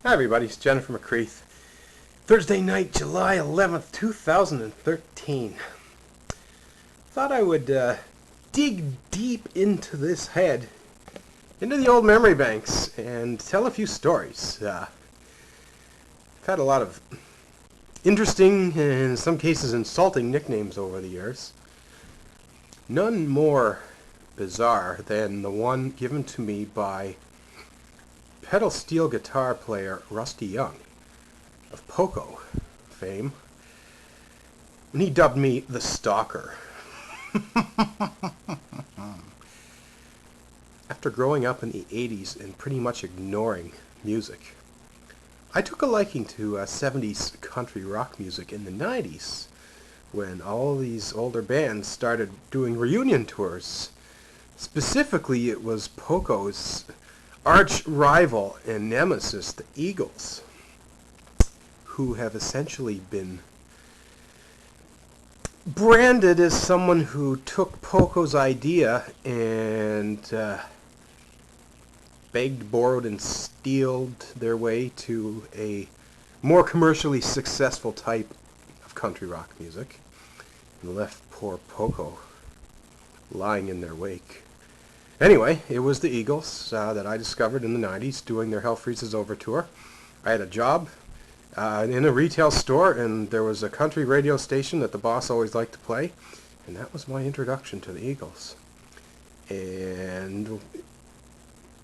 Hi everybody, it's Jennifer McCreath. Thursday night, July 11th, 2013. Thought I would dig deep into this head, into the old memory banks, and tell a few stories. I've had a lot of interesting and in some cases insulting nicknames over the years. None more bizarre than the one given to me by pedal steel guitar player Rusty Young of Poco fame, and he dubbed me the Stalker. After growing up in the 80s and pretty much ignoring music, I took a liking to 70s country rock music in the 90s when all these older bands started doing reunion tours. Specifically, it was Poco's arch rival and nemesis, the Eagles, who have essentially been branded as someone who took Poco's idea and begged, borrowed, and stealed their way to a more commercially successful type of country rock music and left poor Poco lying in their wake. Anyway, it was the Eagles that I discovered in the 90s doing their Hell Freezes Over tour. I had a job in a retail store, and there was a country radio station that the boss always liked to play, and that was my introduction to the Eagles. And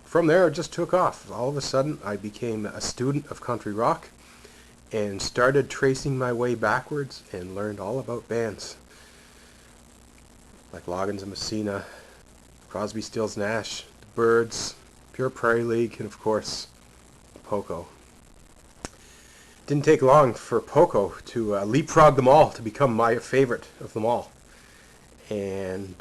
from there, it just took off. All of a sudden, I became a student of country rock and started tracing my way backwards and learned all about bands like Loggins and Messina, Crosby, Stills, Nash, the Byrds, Pure Prairie League, and of course, Poco. Didn't take long for Poco to leapfrog them all to become my favorite of them all. And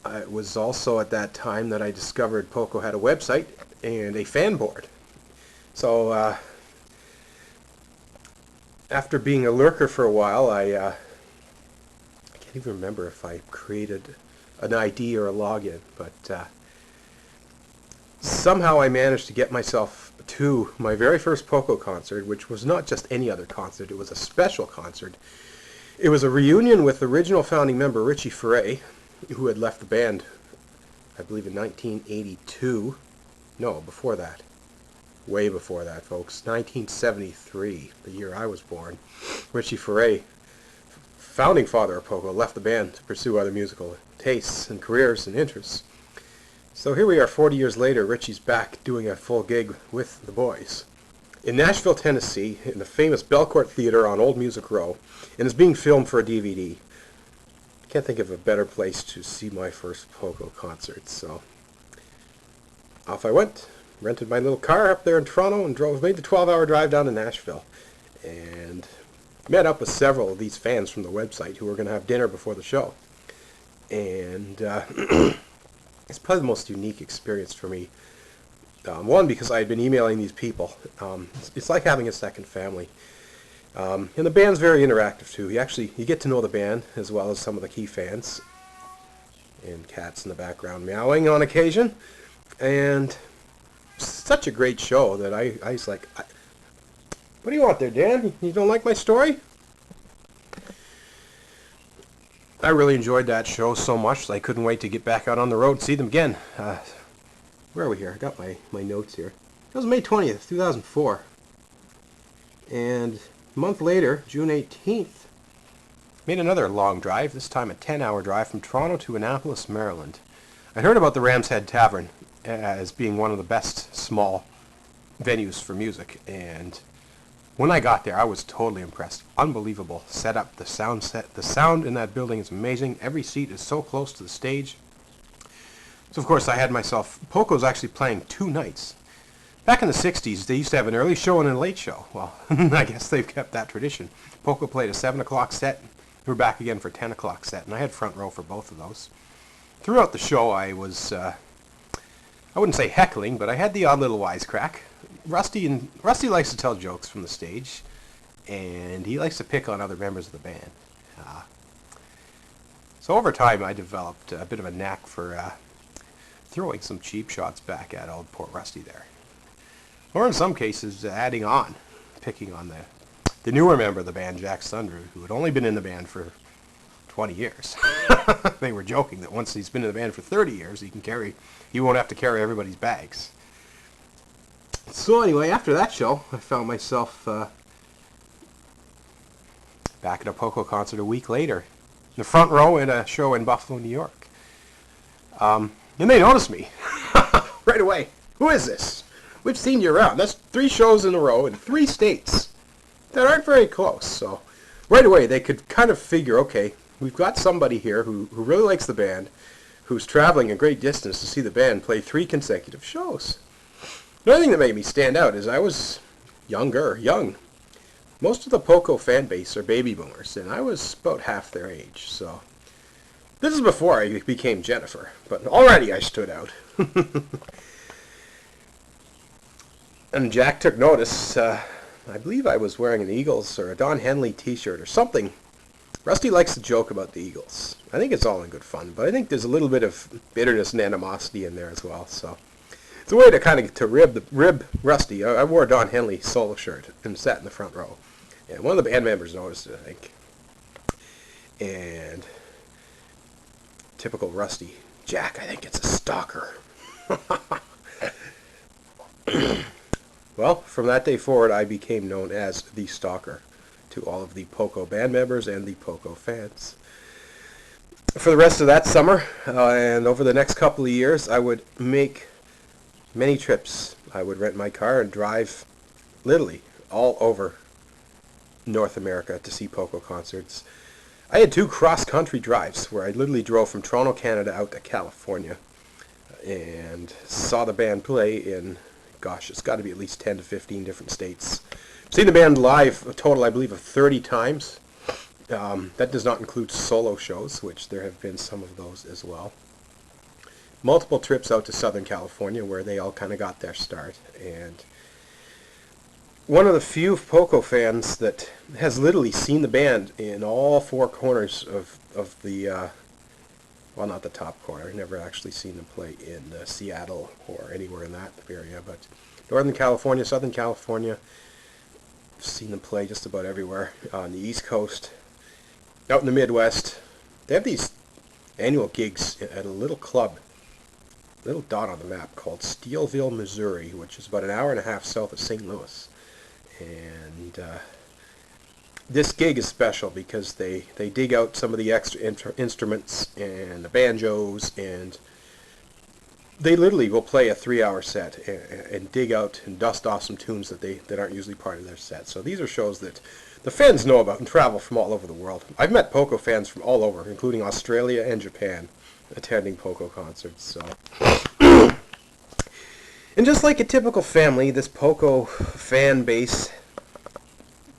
it was also at that time that I discovered Poco had a website and a fan board. So after being a lurker for a while, I can't even remember if I created an ID or a login, but somehow I managed to get myself to my very first Poco concert, which was not just any other concert, it was a special concert. It was a reunion with original founding member Richie Furay, who had left the band, I believe, in 1982. No, before that. Way before that, folks. 1973, the year I was born. Richie Furay, founding father of Poco, left the band to pursue other musical tastes and careers and interests. So here we are 40 years later. Richie's back doing a full gig with the boys in Nashville, Tennessee, in the famous Belcourt Theater on Old Music Row, and is being filmed for a DVD. Can't think of a better place to see my first Poco concert, so off I went. Rented my little car up there in Toronto and made the 12-hour drive down to Nashville, and met up with several of these fans from the website who were going to have dinner before the show. And it's probably the most unique experience for me. One, because I had been emailing these people. It's like having a second family. And the band's very interactive too. You get to know the band as well as some of the key fans. And cats in the background meowing on occasion. And such a great show that I was like, what do you want there, Dan? You don't like my story? I really enjoyed that show so much that I couldn't wait to get back out on the road and see them again. Where are we here? I got my notes here. It was May 20th, 2004. And a month later, June 18th, made another long drive, this time a 10-hour drive from Toronto to Annapolis, Maryland. I heard about the Ram's Head Tavern as being one of the best small venues for music, and when I got there, I was totally impressed. Unbelievable setup. The sound in that building is amazing. Every seat is so close to the stage. So of course I had myself, Poco's actually playing 2 nights. Back in the 60s, they used to have an early show and a late show. Well, I guess they've kept that tradition. Poco played a 7 o'clock set. We were back again for a 10 o'clock set, and I had front row for both of those. Throughout the show, I was, I wouldn't say heckling, but I had the odd little wisecrack. Rusty likes to tell jokes from the stage, and he likes to pick on other members of the band. So over time, I developed a bit of a knack for throwing some cheap shots back at old poor Rusty there. Or in some cases, adding on, picking on the newer member of the band, Jack Sundrew, who had only been in the band for 20 years. They were joking that once he's been in the band for 30 years, he won't have to carry everybody's bags. So anyway, after that show, I found myself back at a Poco concert a week later, in the front row at a show in Buffalo, New York. And they noticed me right away. Who is this? We've seen you around. That's 3 shows in a row in 3 states that aren't very close. So right away they could kind of figure, okay, we've got somebody here who really likes the band, who's traveling a great distance to see the band play 3 consecutive shows. Another thing that made me stand out is I was young. Most of the Poco fan base are baby boomers, and I was about half their age. So this is before I became Jennifer, but already I stood out. And Jack took notice. I believe I was wearing an Eagles or a Don Henley t-shirt or something. Rusty likes to joke about the Eagles. I think it's all in good fun, but I think there's a little bit of bitterness and animosity in there as well. So it's a way to kind of rib Rusty. I wore a Don Henley solo shirt and sat in the front row. And one of the band members noticed it, I think. And typical Rusty, Jack, I think it's a stalker. Well, from that day forward, I became known as the Stalker to all of the Poco band members and the Poco fans. For the rest of that summer and over the next couple of years, I would make many trips. I would rent my car and drive literally all over North America to see Poco concerts. I had 2 cross-country drives where I literally drove from Toronto, Canada out to California and saw the band play in, gosh, it's got to be at least 10 to 15 different states. I've seen the band live a total, I believe, of 30 times. That does not include solo shows, which there have been some of those as well. Multiple trips out to Southern California where they all kind of got their start. And one of the few Poco fans that has literally seen the band in all 4 corners of the, well, not the top corner. I've never actually seen them play in Seattle or anywhere in that area, but Northern California, Southern California, I've seen them play just about everywhere. On the East Coast, out in the Midwest. They have these annual gigs at a little club, little dot on the map, called Steelville, Missouri, which is about an hour and a half south of St. Louis. And this gig is special because they dig out some of the extra instruments and the banjos, and they literally will play a 3-hour set and dig out and dust off some tunes that aren't usually part of their set. So these are shows that the fans know about and travel from all over the world. I've met Poco fans from all over, including Australia and Japan, attending Poco concerts. So, and just like a typical family, this Poco fan base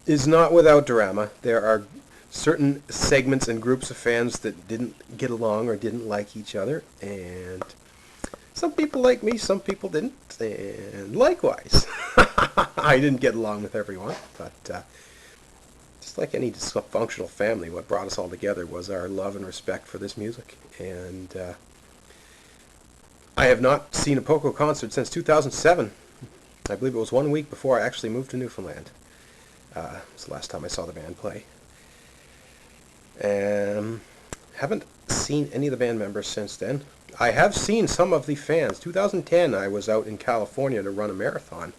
is not without drama. There are certain segments and groups of fans that didn't get along or didn't like each other, and some people like me, some people didn't, and likewise. I didn't get along with everyone, but just like any dysfunctional family, what brought us all together was our love and respect for this music. And I have not seen a Poco concert since 2007. I believe it was 1 week before I actually moved to Newfoundland. It was the last time I saw the band play. Haven't seen any of the band members since then. I have seen some of the fans. 2010, I was out in California to run a marathon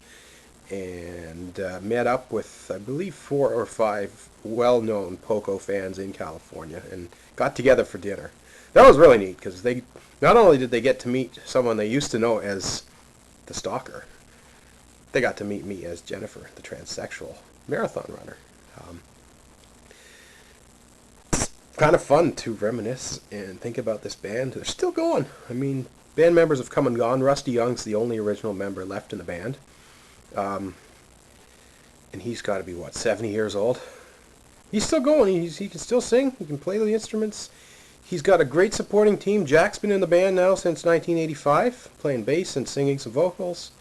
and met up with, I believe, 4 or 5 well-known Poco fans in California and got together for dinner. That was really neat because they not only did they get to meet someone they used to know as the Stalker, they got to meet me as Jennifer, the transsexual marathon runner. Kind of fun to reminisce and think about this band. They're still going. I mean, band members have come and gone. Rusty Young's the only original member left in the band. And he's got to be, 70 years old? He's still going. He can still sing. He can play the instruments. He's got a great supporting team. Jack's been in the band now since 1985, playing bass and singing some vocals.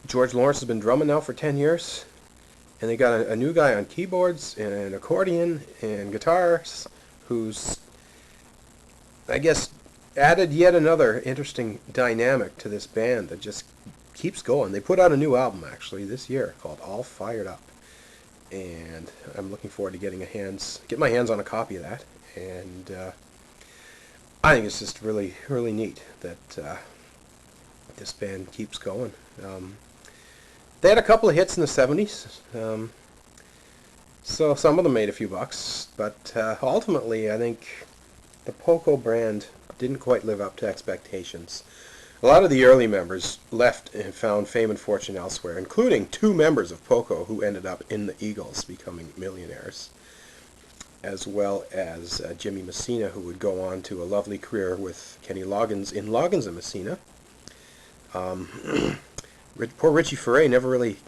George Lawrence has been drumming now for 10 years. And they got a new guy on keyboards and accordion and guitars who's I guess, added yet another interesting dynamic to this band that just keeps going. They put out a new album, actually, this year called All Fired Up. And I'm looking forward to get my hands on a copy of that. And I think it's just really, really neat that this band keeps going. They had a couple of hits in the 70s, so some of them made a few bucks, but ultimately I think the Poco brand didn't quite live up to expectations. A lot of the early members left and found fame and fortune elsewhere, including 2 members of Poco who ended up in the Eagles, becoming millionaires, as well as Jimmy Messina, who would go on to a lovely career with Kenny Loggins in Loggins and Messina. Poor Richie Furay never really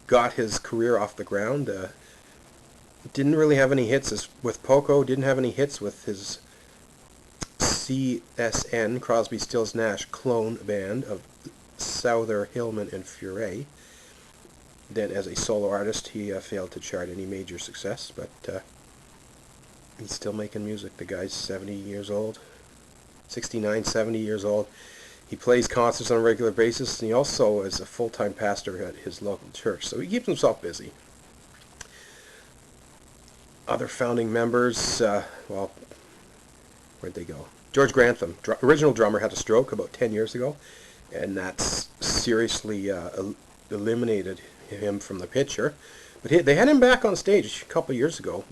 got his career off the ground. Didn't really have any hits with Poco. Didn't have any hits with his CSN, Crosby, Stills, Nash clone band of Souther, Hillman, and Furay. Then as a solo artist, he failed to chart any major success, but he's still making music. The guy's 70 years old, 69, 70 years old. He plays concerts on a regular basis, and he also is a full-time pastor at his local church, so he keeps himself busy. Other founding members, well, where'd they go? George Grantham, original drummer, had a stroke about 10 years ago, and that's seriously eliminated him from the picture. But they had him back on stage a couple of years ago,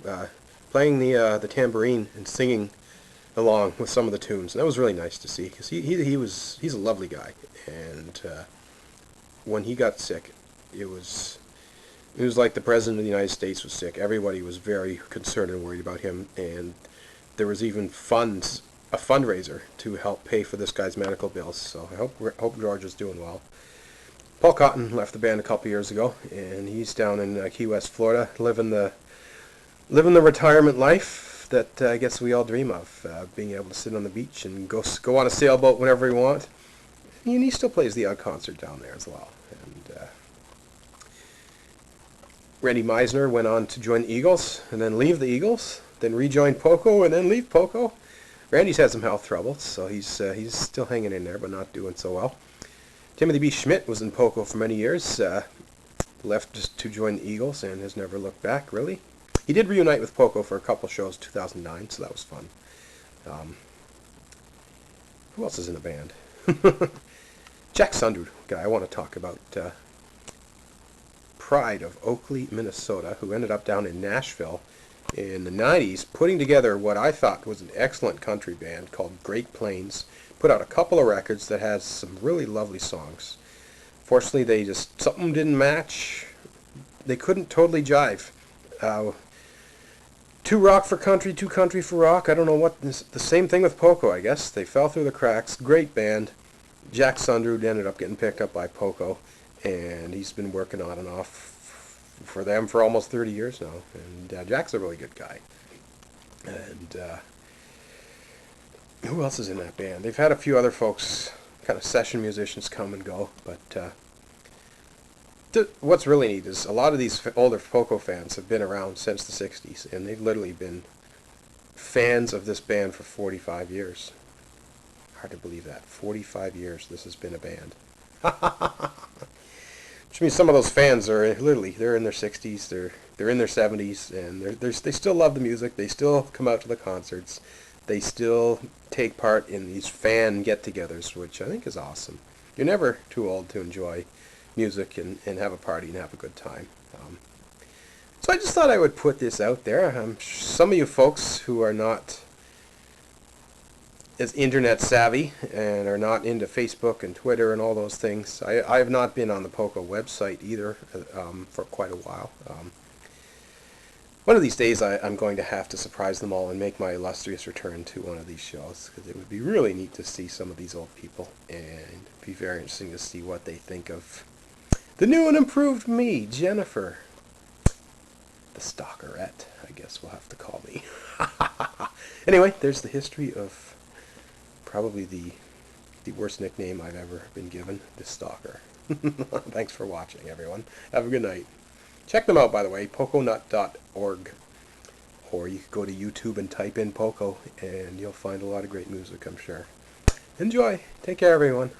playing the tambourine and singing along with some of the tunes, and that was really nice to see, because he's a lovely guy, and when he got sick, it was like the President of the United States was sick. Everybody was very concerned and worried about him, and there was even a fundraiser to help pay for this guy's medical bills, so I hope George is doing well. Paul Cotton left the band a couple years ago, and he's down in Key West, Florida, living the retirement life that I guess we all dream of, being able to sit on the beach and go on a sailboat whenever we want. And he still plays the odd concert down there as well. And Randy Meisner went on to join the Eagles and then leave the Eagles, then rejoin Poco and then leave Poco. Randy's had some health troubles, so he's still hanging in there, but not doing so well. Timothy B. Schmidt was in Poco for many years, left just to join the Eagles and has never looked back, really. He did reunite with Poco for a couple shows in 2009, so that was fun. Who else is in the band? Jack Sundrud, guy I want to talk about. Pride of Oakley, Minnesota, who ended up down in Nashville in the 90s, putting together what I thought was an excellent country band called Great Plains. Put out a couple of records that has some really lovely songs. Fortunately, something didn't match. They couldn't totally jive. Too rock for country, too country for rock. I don't know what. The same thing with Poco, I guess. They fell through the cracks. Great band. Jack Sundrud ended up getting picked up by Poco, and he's been working on and off for them for almost 30 years now. And Jack's a really good guy. And who else is in that band? They've had a few other folks, kind of session musicians, come and go, but what's really neat is a lot of these older Poco fans have been around since the 60s, and they've literally been fans of this band for 45 years. Hard to believe that. 45 years this has been a band. Which means some of those fans are they're in their 60s, they're in their 70s, and they still love the music, they still come out to the concerts, they still take part in these fan get-togethers, which I think is awesome. You're never too old to enjoy music and have a party and have a good time. So I just thought I would put this out there. Some of you folks who are not as internet savvy and are not into Facebook and Twitter and all those things, I have not been on the Poco website either for quite a while. One of these days I'm going to have to surprise them all and make my illustrious return to one of these shows, because it would be really neat to see some of these old people, and it'd be very interesting to see what they think of the new and improved me, Jennifer. The Stalkerette, I guess we'll have to call me. Anyway, there's the history of probably the worst nickname I've ever been given, the Stalker. Thanks for watching, everyone. Have a good night. Check them out, by the way, poconut.org. or you could go to YouTube and type in Poco, and you'll find a lot of great music, I'm sure. Enjoy. Take care, everyone.